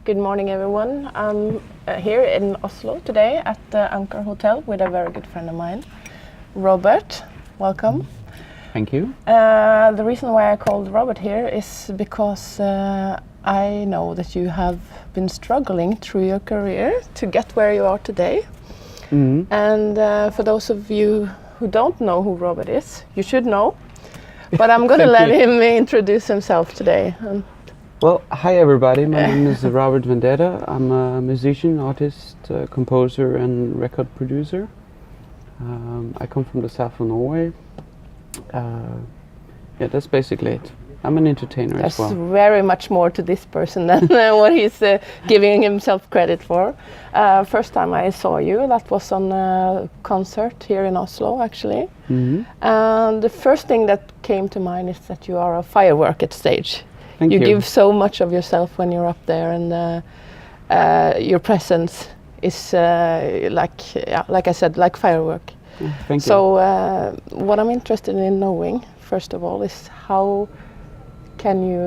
Good morning, everyone. I'm here in Oslo today at the Anchor Hotel with a very good friend of mine, Robert. Welcome. Thank you. The reason why I called Robert here is because I know that you have been struggling through your career to get where you are today. Mm-hmm. And for those of you who don't know who Robert is, you should know. But I'm going to let him introduce himself today. Well, hi everybody, my name is Robert Vendetta. I'm a musician, artist, composer and record producer. I come from the south of Norway. Yeah, that's basically it. I'm an entertainer as well. There's very much more to this person than what he's giving himself credit for. First time I saw you, that was on a concert here in Oslo, actually. Mm-hmm. And the first thing that came to mind is that you are a firework at stage. Thank you. You give so much of yourself when you're up there, and your presence is like I said, like firework. Thank you. So what I'm interested in knowing, first of all, is how can you,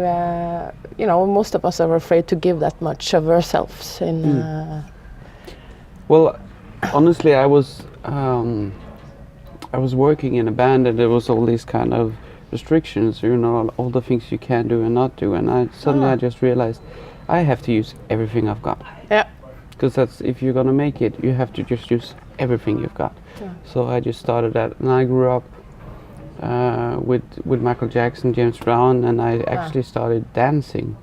most of us are afraid to give that much of ourselves in. Well, honestly, I was working in a band, and there was all these kind of restrictions, all the things you can do and not do, and I just realized I have to use everything I've got. Yeah. Because that's, if you're gonna make it, you have to just use everything you've got. Yeah. So I just started that, and I grew up with Michael Jackson, James Brown, and I actually started dancing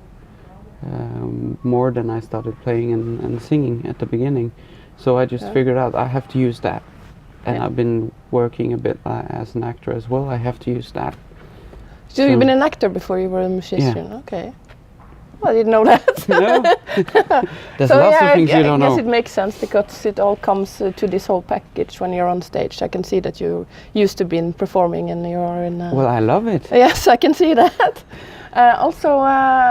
more than I started playing and singing at the beginning. So I just figured out I have to use that, and I've been working a bit as an actor as well. I have to use that. So you've been an actor before you were a musician? Yeah. Okay. Well, I didn't know that. No. There's lots of things you don't know. I guess it makes sense because it all comes to this whole package when you're on stage. I can see that you used to be performing and you are in... Well, I love it. Yes, I can see that. Also,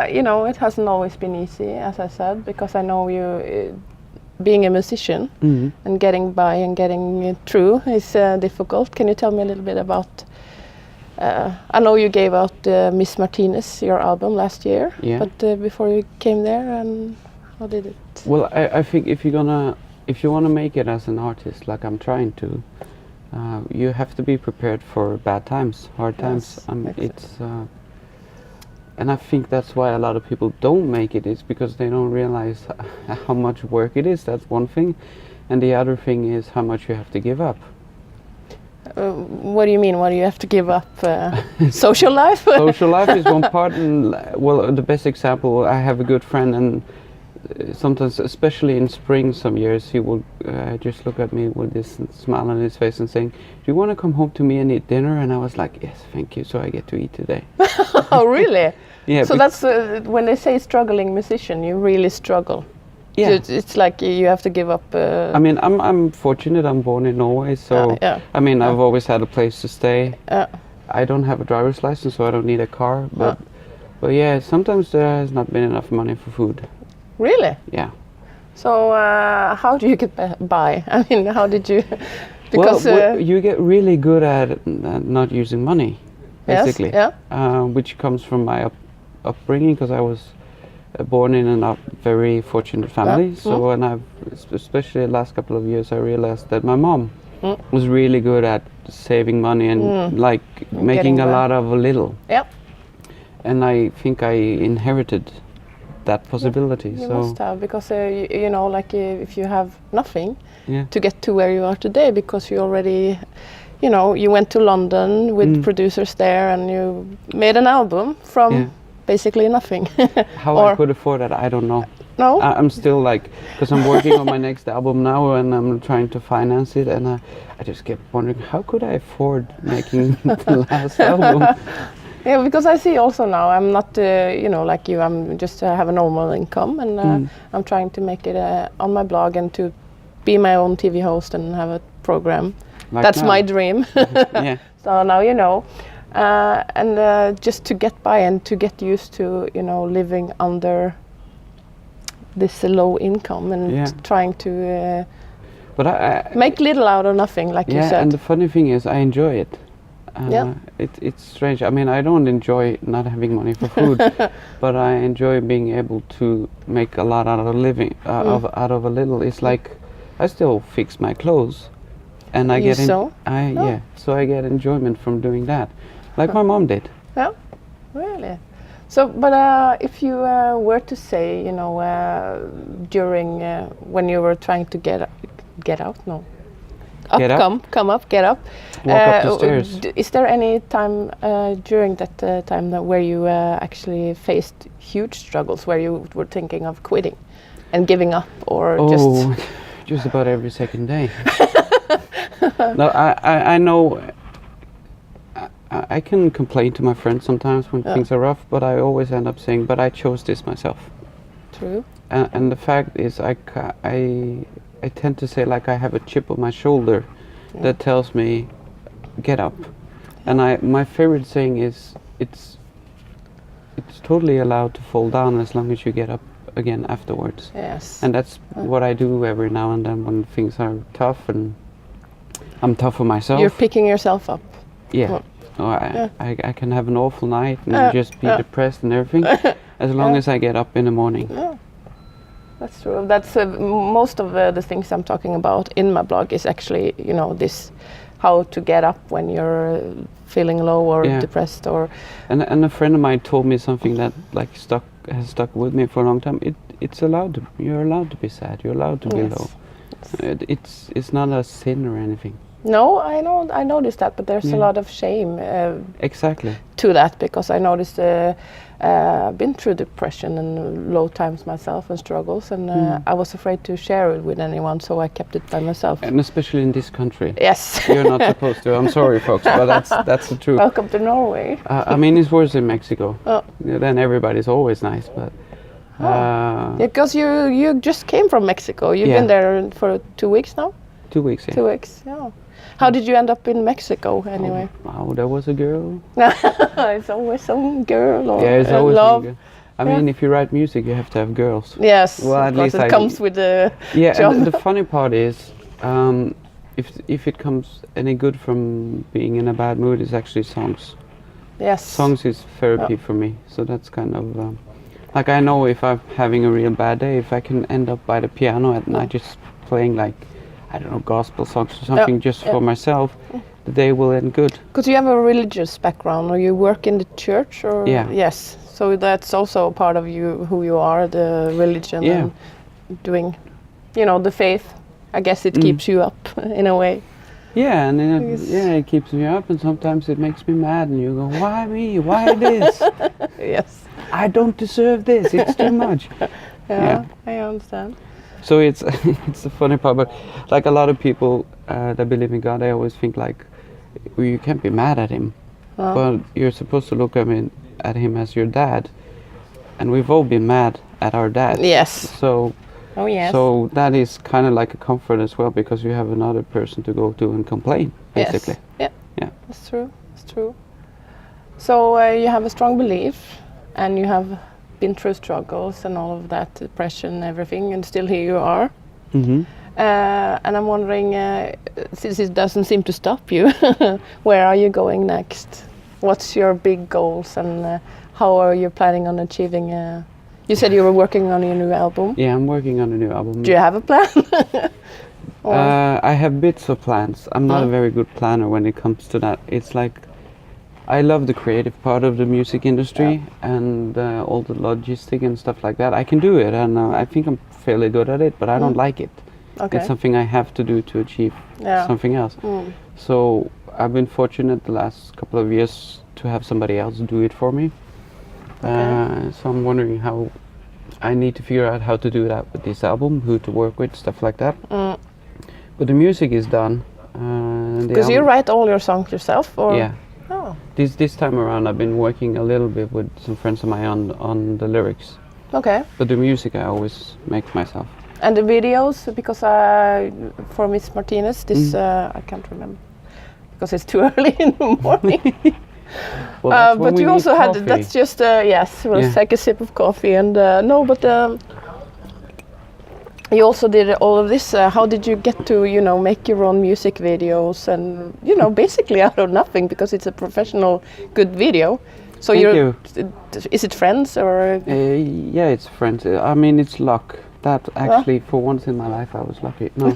it hasn't always been easy, as I said, because I know you... being a musician and getting by and getting through is difficult. Can you tell me a little bit about... I know you gave out Miss Martinez, your album, last year. Yeah. But before you came there, how did it? Well, I think if you want to make it as an artist, like I'm trying to, you have to be prepared for bad times, hard times. And I think that's why a lot of people don't make it, is because they don't realize how much work it is. That's one thing, and the other thing is how much you have to give up. What do you mean? What do you have to give up? Social life? Social life is one part, and well, the best example, I have a good friend, and sometimes, especially in spring, some years he will just look at me with this smile on his face and saying, "Do you want to come home to me and eat dinner?" And I was like, "Yes, thank you. So I get to eat today." Oh, really? Yeah. So that's when they say struggling musician, you really struggle. Yeah. It's like you have to give up. I mean, I'm fortunate. I'm born in Norway, so I mean, I've always had a place to stay. I don't have a driver's license, so I don't need a car. But yeah, sometimes there has not been enough money for food. Really? Yeah. So how do you get by? I mean, how did you? Because you get really good at not using money, basically. Yes, yeah. Which comes from my upbringing, because I was born in a very fortunate family. So, and I've, especially the last couple of years, I realized that my mom was really good at saving money and like making a lot of a little. Yep. And I think I inherited that possibility. You must have, because if you have nothing to get to where you are today, because you already, you went to London with producers there, and you made an album from basically nothing. How I could afford that, I don't know. No? I'm still because I'm working on my next album now, and I'm trying to finance it, and I just kept wondering, how could I afford making the last album? Yeah, because I see also now, I'm not, like you, I'm just have a normal income, and I'm trying to make it on my blog and to be my own TV host and have a program. Like that's my dream. Yeah. So now you know. And just to get by and to get used to, living under this low income and trying to but I make little out of nothing, like you said. And the funny thing is, I enjoy it. It's strange. I mean, I don't enjoy not having money for food, but I enjoy being able to make a lot out of living, out of a little. It's like I still fix my clothes, and I get so I get enjoyment from doing that, like my mom did. Yeah, really. So, but if you were to say, you know, during when you were trying to get out, no. Get up. Come up, get up. Walk up the stairs. Is there any time during that time where you actually faced huge struggles, where you were thinking of quitting and giving up, or just about every second day? No, I know. I can complain to my friends sometimes when things are rough, but I always end up saying, "But I chose this myself." True. And the fact is, I tend to say like I have a chip on my shoulder that tells me, get up. And my favorite saying is, it's totally allowed to fall down as long as you get up again afterwards. Yes. And that's what I do every now and then when things are tough, and I'm tough on myself. You're picking yourself up. Yeah. I can have an awful night and just be depressed and everything, as long as I get up in the morning. Yeah. That's true. That's most of the things I'm talking about in my blog is actually, you know, this how to get up when you're feeling low or depressed or. And a friend of mine told me something that like has stuck with me for a long time. You're allowed to be sad. You're allowed to be low. It's not a sin or anything. No, I noticed that, but there's a lot of shame. Exactly. To that, because I noticed been through depression and low times myself and struggles, and I was afraid to share it with anyone, so I kept it by myself. And especially in this country. Yes. You're not supposed to. I'm sorry, folks, but that's the truth. Welcome to Norway. I mean, it's worse in Mexico. Then everybody's always nice, but. Because you just came from Mexico. You've been there for 2 weeks now. 2 weeks. Yeah. 2 weeks. Yeah. How did you end up in Mexico anyway? Oh, there was a girl. It's always some girl or it's always love. Some girl. I mean, if you write music, you have to have girls. Yes, well, of course it comes with the job. And the funny part is, if it comes any good from being in a bad mood, it's actually songs. Yes. Songs is therapy for me, so that's kind of like I know if I'm having a real bad day, if I can end up by the piano at night just playing like, I don't know, gospel songs or something just for myself, the day will end good. Because you have a religious background, or you work in the church, or yes, so that's also a part of you, who you are, the religion and doing, you know, the faith. I guess it keeps you up in a way. Yeah, and it keeps me up, and sometimes it makes me mad, and you go, why me? Why this? Yes. I don't deserve this. It's too much. I understand. So it's the funny part, but like a lot of people that believe in God, they always think like, well, you can't be mad at him, but you're supposed to look at him as your dad, and we've all been mad at our dad. Yes. So. Oh yes. So that is kind of like a comfort as well, because you have another person to go to and complain, basically. Yes. Yeah. That's true. That's true. So you have a strong belief, and you have been through struggles and all of that, depression and everything, and still here you are. Mm-hmm. And I'm wondering, since it doesn't seem to stop you, where are you going next? What's your big goals, and how are you planning on achieving? You said you were working on your new album. Yeah, I'm working on a new album. Do you have a plan? I have bits of plans. I'm not a very good planner when it comes to that. It's like, I love the creative part of the music industry and all the logistic and stuff like that. I can do it, and I think I'm fairly good at it, but I don't like it. Okay. It's something I have to do to achieve something else. So I've been fortunate the last couple of years to have somebody else do it for me. So I'm wondering how I need to figure out how to do that with this album, who to work with, stuff like that. But the music is done. Because you write all your songs yourself, or? Yeah. Oh. This time around, I've been working a little bit with some friends of mine on the lyrics. Okay. But the music I always make myself. And the videos, because for Miss Martinez, this I can't remember, because it's too early in the morning. Well, but you also had, that's just, yes, we'll take a sip of coffee, and no, but you also did all of this. How did you get to, make your own music videos and, basically out of nothing, because it's a professional, good video. So Thank you. Is it friends or? Yeah, it's friends. I mean, it's luck. That actually, for once in my life, I was lucky. No,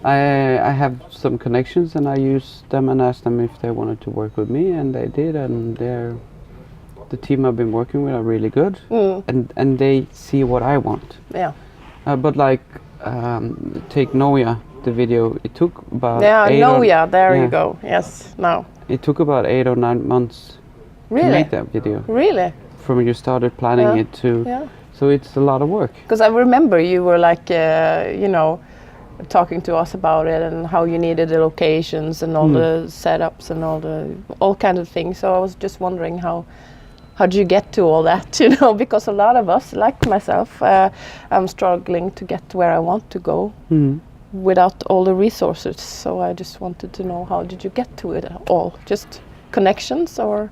I have some connections, and I used them and asked them if they wanted to work with me, and they did. And the team I've been working with are really good, and they see what I want. Yeah. But like, take Noya, the video. It took about you go. Yes, now. It took about 8 or 9 months to make that video. Really? From you started planning it to. Yeah. So it's a lot of work. Because I remember you were like, talking to us about it and how you needed the locations and all the setups and all kind of things. So I was just wondering how did you get to all that? Because a lot of us, like myself, I'm struggling to get to where I want to go without all the resources. So I just wanted to know, how did you get to it all? Just connections or?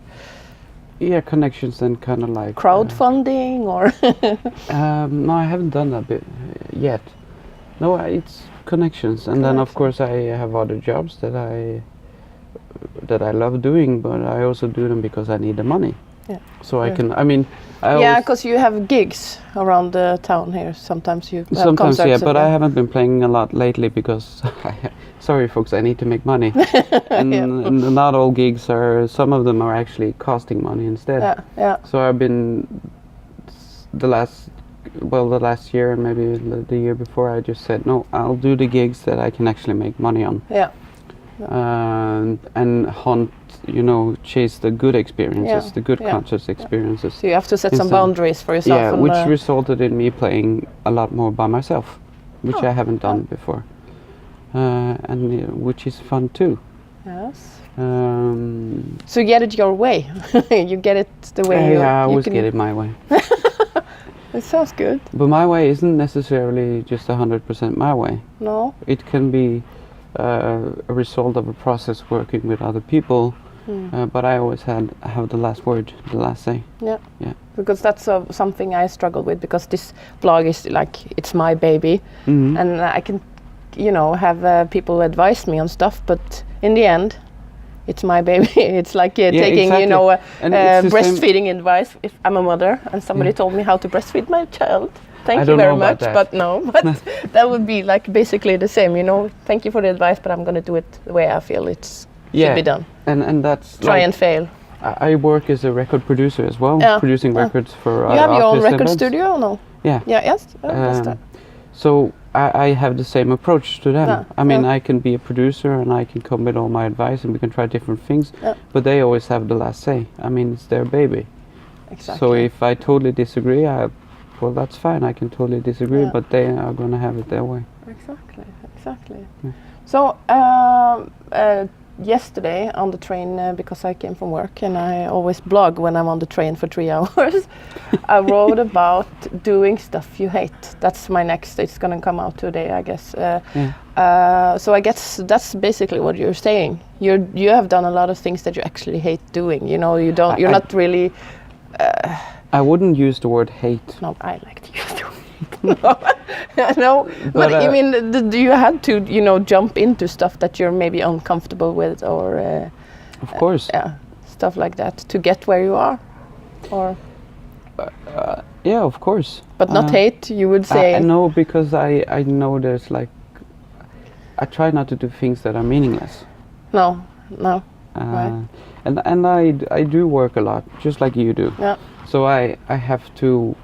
Yeah, connections and kind of like crowdfunding or no, I haven't done that bit yet. No, it's connections, and then of course I have other jobs that I love doing, but I also do them because I need the money. Yeah. So I can. I mean, because you have gigs around the town here. Sometimes you have sometimes concerts, but I haven't been playing a lot lately because sorry folks, I need to make money, and not all gigs are. Some of them are actually costing money instead. Yeah. So I've been the last year and maybe the year before, I just said no, I'll do the gigs that I can actually make money on. Yeah. And hunt, chase the good experiences, the good concerts experiences. So you have to set some boundaries for yourself. Yeah, which resulted in me playing a lot more by myself, which I haven't done before, and which is fun too. Yes. So you get it your way. You get it the way you. Yeah, I always get it my way. It sounds good. But my way isn't necessarily just 100% my way. No. It can be a result of a process working with other people, but I always have the last word, the last say. Yeah. Because that's something I struggle with, because this blog is like, it's my baby, and I can, have people advise me on stuff, but in the end, it's my baby. It's like taking, breastfeeding advice. If I'm a mother and somebody told me how to breastfeed my child, thank you very much, but that would be like basically the same, Thank you for the advice, but I'm going to do it the way I feel it should be done. And that's try and fail. I work as a record producer as well, producing records for you have your own record events. studio or no? Yeah. Yes. So I have the same approach to them. I mean, I can be a producer and I can come with all my advice and we can try different things, but they always have the last say. I mean, it's their baby. Exactly. So if I totally disagree, well, that's fine. I can totally disagree, but they are going to have it their way. Exactly. Yeah. So yesterday on the train, because I came from work and I always blog when I'm on the train for 3 hours, I wrote about doing stuff you hate. That's my next. It's going to come out today, I guess. So I guess that's basically what you're saying. You have done a lot of things that you actually hate doing. You're not really. I wouldn't use the word hate. No, I like to use the word. No, but I mean, do you had to, jump into stuff that you're maybe uncomfortable with, or? Of course. Stuff like that to get where you are, or. Yeah, of course. But not hate, you would say. No, because I know there's like. I try not to do things that are meaningless. No. Right. And I do work a lot, just like you do. Yeah. So I have to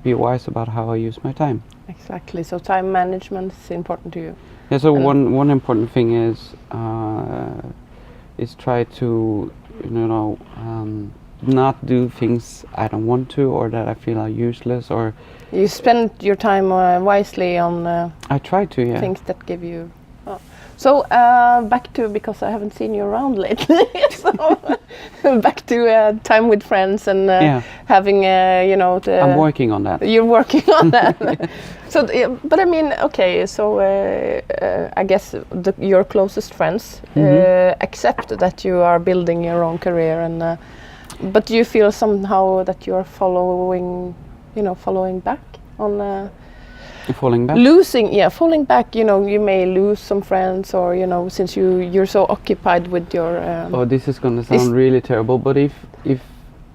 be wise about how I use my time. Exactly. So time management is important to you. Yeah. So one important thing is try to not do things I don't want to or that I feel are useless, or. You spend your time wisely on. I try to. Yeah. Things that give you. So back to, because I haven't seen you around lately, so back to time with friends and having, I'm working on that. You're working on that. So, but I mean, okay, so I guess your closest friends accept that you are building your own career, and but do you feel somehow that you are following back on Falling back. Falling back. You know, you may lose some friends, or you know, since you're so occupied with your. Oh, this is gonna sound really terrible, but if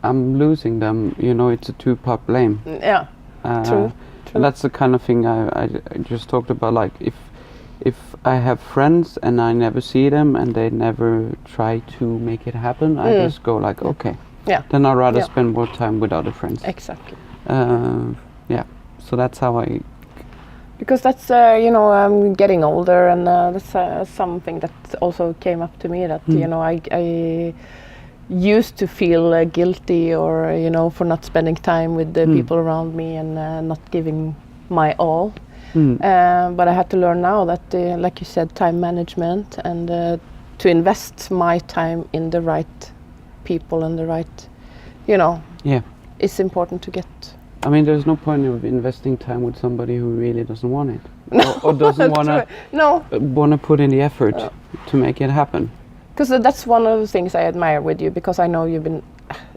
I'm losing them, you know, it's a two-part blame. Yeah. True. And that's the kind of thing I just talked about. Like if I have friends and I never see them and they never try to make it happen, I just go like, okay. Yeah. Then I'd rather spend more time with other friends. Exactly. Yeah. So that's how I. Because that's you know, I'm getting older, and that's something that also came up to me, that you know, I used to feel guilty, or you know, for not spending time with the people around me and not giving my all. But I had to learn now that, like you said, time management, and to invest my time in the right people and the right, you know, it's important to get. I mean, there's no point of investing time with somebody who really doesn't want it, or doesn't want to put in the effort to make it happen. Because that's one of the things I admire with you, because I know you've been.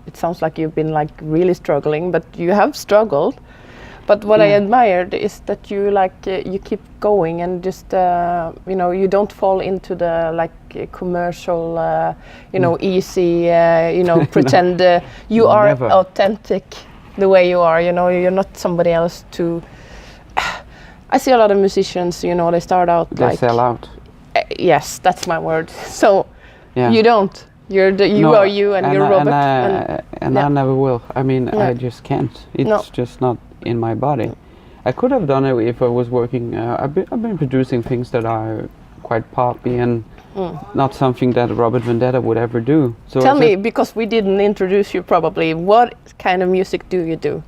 It sounds like you've been like really struggling, but you have struggled. But what I admired is that you you keep going, and just you know, you don't fall into the commercial you know, easy you know, pretend you are Never. authentic the way you are. You know, you're not somebody else. To I see a lot of musicians, you know, they start out They sell out. Yes, that's my word. So you don't. You are you, and you're Robert. And I never will. I mean, I just can't. It's just not in my body. I could have done it if I was working. I've been producing things that are quite poppy and not something that Robert Vendetta would ever do. So tell me, because we didn't introduce you probably, what kind of music do you do?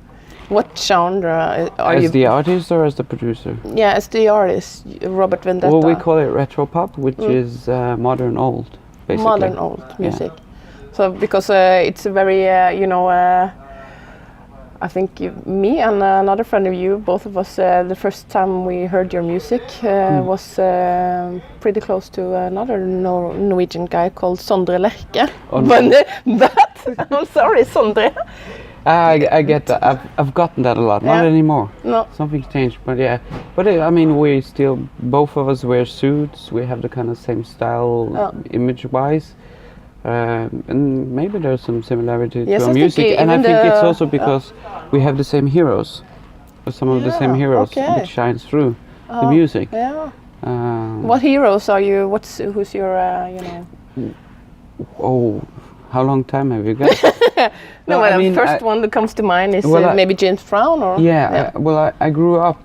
What genre are you? As the artist or as the producer? Yeah, as the artist, Robert Vendetta. Well, we call it retro pop, which is modern old, basically. Modern old music. So because it's a very, you know, I think me and another friend of you, both of us, the first time we heard your music was pretty close to another Norwegian guy called Sondre Lerche. But I'm sorry, Sondre. I get that. I've gotten that a lot. Not anymore. No. Something's changed, but yeah. But I mean, we still, both of us wear suits. We have the kind of same style, image-wise. And maybe there's some similarity to our music, and I think it's also because we have the same heroes, or some of the same heroes, which shines through the music. Yeah. What heroes are you? Who's your? You know. Oh, how long time have you got? No, I mean, the first one that comes to mind is maybe James Brown, or. Yeah. I grew up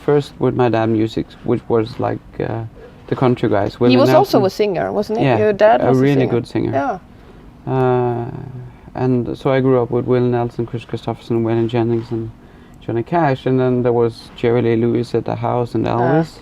first with my dad music, which was like. The country guys. He was also a singer, wasn't he? Yeah, your dad was a really good singer. Yeah. And so I grew up with Will Nelson, Chris Christopherson, Waylon Jennings, and Johnny Cash. And then there was Jerry Lee Lewis at the house, and Elvis.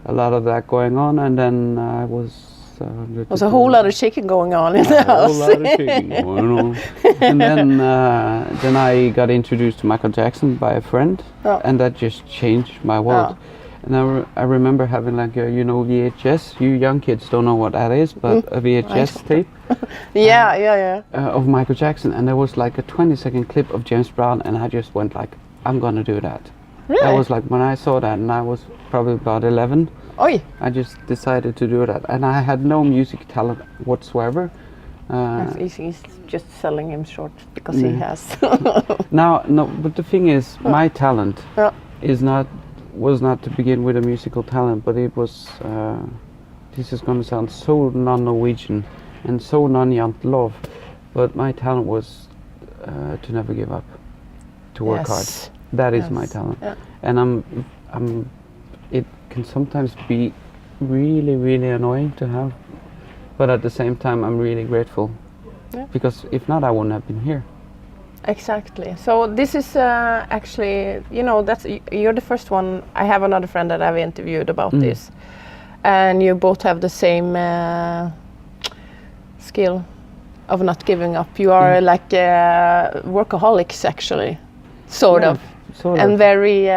A lot of that going on, and then I was. There was a whole lot of shaking going on in the house. A whole lot of shaking going on. And then I got introduced to Michael Jackson by a friend, and that just changed my world. And I remember having like a, you know, VHS. You young kids don't know what that is, but a VHS tape. Of Michael Jackson, and there was like a 20-second clip of James Brown, and I just went like, I'm gonna do that. Really? That was like when I saw that, and I was probably about 11. Oi. I just decided to do that, and I had no music talent whatsoever. He's just selling him short because he has. No, but the thing is, my talent was not to begin with a musical talent, but it was. This is going to sound so non-Norwegian and so non-Jantelov, but my talent was to never give up, to work hard. That is my talent, and it can sometimes be really, really annoying to have, but at the same time, I'm really grateful, because if not, I wouldn't have been here. Exactly. So this is actually, you know, you're the first one. I have another friend that I've interviewed about this, and you both have the same skill of not giving up. You are like workaholics, actually, sort of, and very.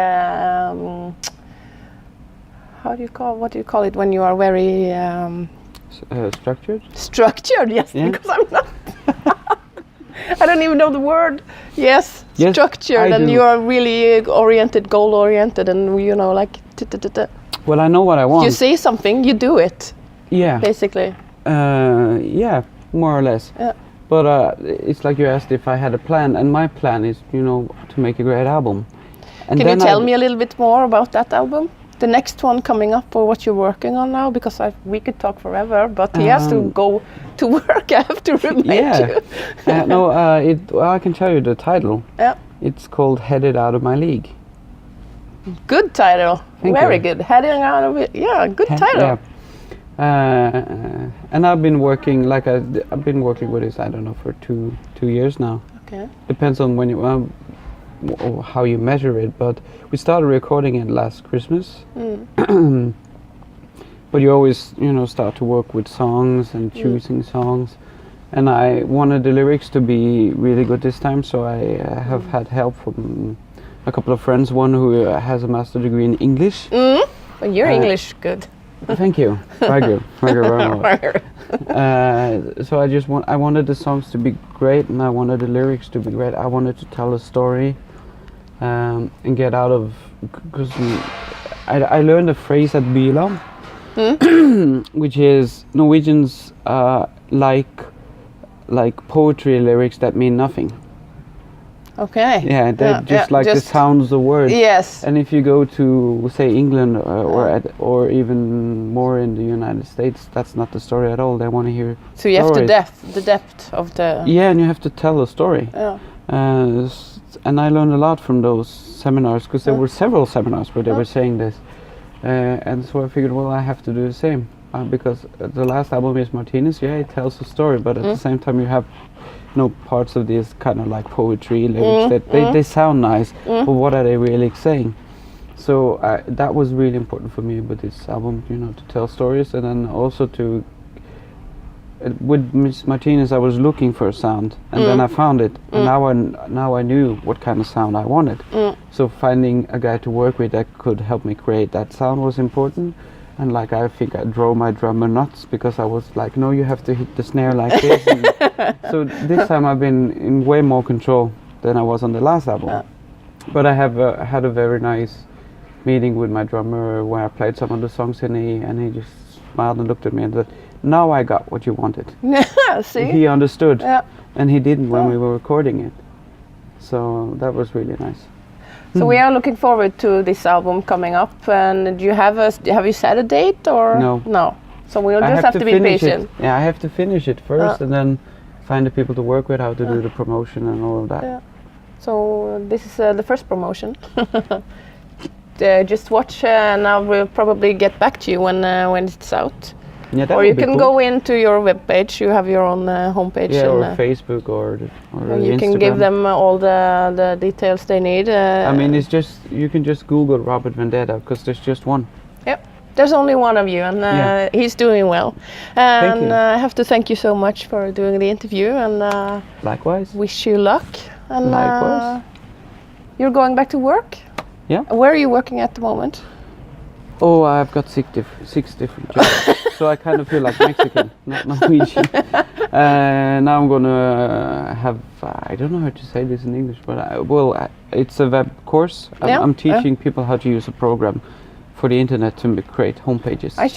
What do you call it when you are very structured? Structured, yes, because I'm not. I don't even know the word. Yes, Yes, structured, I and do. you are really oriented, goal oriented, and you know, like. Well, I know what I want. You say something, you do it. Yeah. Basically. Yeah, more or less. Yeah. But it's like you asked if I had a plan, and my plan is, to make a great album. And Can you then tell me a little bit more about that album? The next one coming up, or what you're working on now? Because we could talk forever, but he has to go to work. I have to remind you. I can tell you the title. Yeah. It's called "Headed Out of My League." Good title. Thank Very you. good. Heading out of it. Yeah, good title. Yeah. And I've been working I've been working with this, I don't know, for two years now. Okay. Depends on when you how you measure it, but we started recording it last Christmas. But you always start to work with songs and choosing songs, and I wanted the lyrics to be really good this time, so I have had help from a couple of friends, one who has a master degree in English. Well, your English good. Thank you. Very good very much. So I wanted the songs to be great, and I wanted the lyrics to be great. I wanted to tell a story, and get out of, because I learned a phrase at Byland, which is Norwegians like poetry lyrics that mean nothing. Okay. Yeah, they just the sounds of the words. Yes. And if you go to, say, England or even more in the United States, that's not the story at all. They want to hear. So you stories. have the depth of the. Yeah, and you have to tell a story. Yeah. And I learned a lot from those seminars, because there were several seminars where they were saying this, and so I figured, well, I have to do the same, because the last album is Martinez. Yeah, it tells a story, but at the same time you have parts of these kind of like poetry lyrics that they sound nice, but what are they really saying? So that was really important for me with this album, to tell stories, and then also to with Miss Martinez I was looking for a sound, and then I found it, and now I knew what kind of sound I wanted. So finding a guy to work with that could help me create that sound was important. And I think I drove my drummer nuts, because I was like, no, you have to hit the snare like this. So this time I've been in way more control than I was on the last album. But I have had a very nice meeting with my drummer where I played some of the songs, and he just smiled and looked at me and said, now I got what you wanted. See? He understood, and he didn't when Yeah. we were recording it. So that was really nice. So we are looking forward to this album coming up. And do you have you set a date or No? So we'll just have to be finish patient. it. Yeah, I have to finish it first, and then find the people to work with, how to do the promotion and all of that. Yeah. So this is the first promotion. Just watch, and I will probably get back to you when it's out. Yeah, that Or would you be can cool. go into your webpage. You have your own homepage. Yeah, or and, Facebook or you Instagram. can give them all the details they need. I mean, it's just, you can just Google Robert Vendetta, because there's just one. Yep. There's only one of you, and he's doing well. Thank And you. I have to thank you so much for doing the interview, and Likewise. wish you luck. And Likewise. you're going back to work? Yeah. Where are you working at the moment? Oh, I've got six different jobs, so I kind of feel like Mexican, not Norwegian. Now I'm gonna have, I don't know how to say this in English, but it's a web course. I'm teaching people how to use a program for the internet to create homepages. I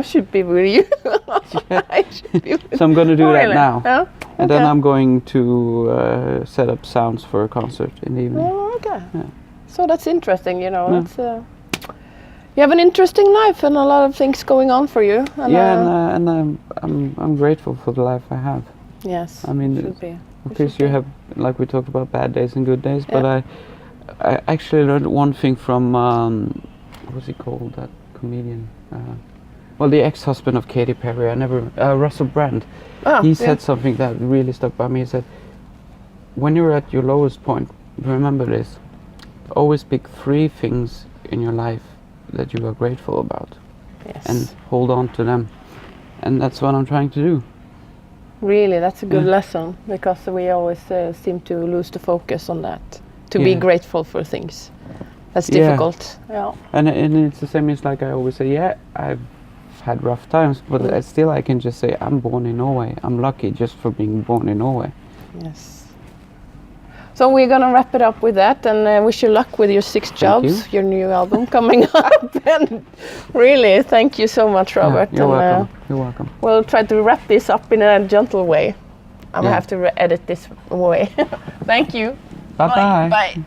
should be with you. I should be with So I'm going to do that really? now. Yeah? And then Okay. I'm going to set up sounds for a concert in the evening. Oh, okay. Yeah. So that's interesting, It's, you have an interesting life and a lot of things going on for you. And, And I'm grateful for the life I have. yes. I mean, should be. of course you have, like we talked about, bad days and good days, but I actually learned one thing from what's he called, that comedian? The ex-husband of Katy Perry. Russell Brand. He said something that really stuck by me. He said, when you're at your lowest point, remember this: always pick 3 things in your life that you are grateful about, and hold on to them. And that's what I'm trying to do. Really, that's a good lesson, because we always seem to lose the focus on that. To be grateful for things. That's difficult. Yeah. And it's the same as, like I always say, I've had rough times, but still I can just say I'm born in Norway. I'm lucky just for being born in Norway. Yes. So we're gonna wrap it up with that, and wish you luck with your 6 jobs, your new album coming up. And really, thank you so much, Robert. You're welcome. You're welcome. We'll try to wrap this up in a gentle way. I'm gonna have to edit this away. Thank you. Bye-bye. Bye.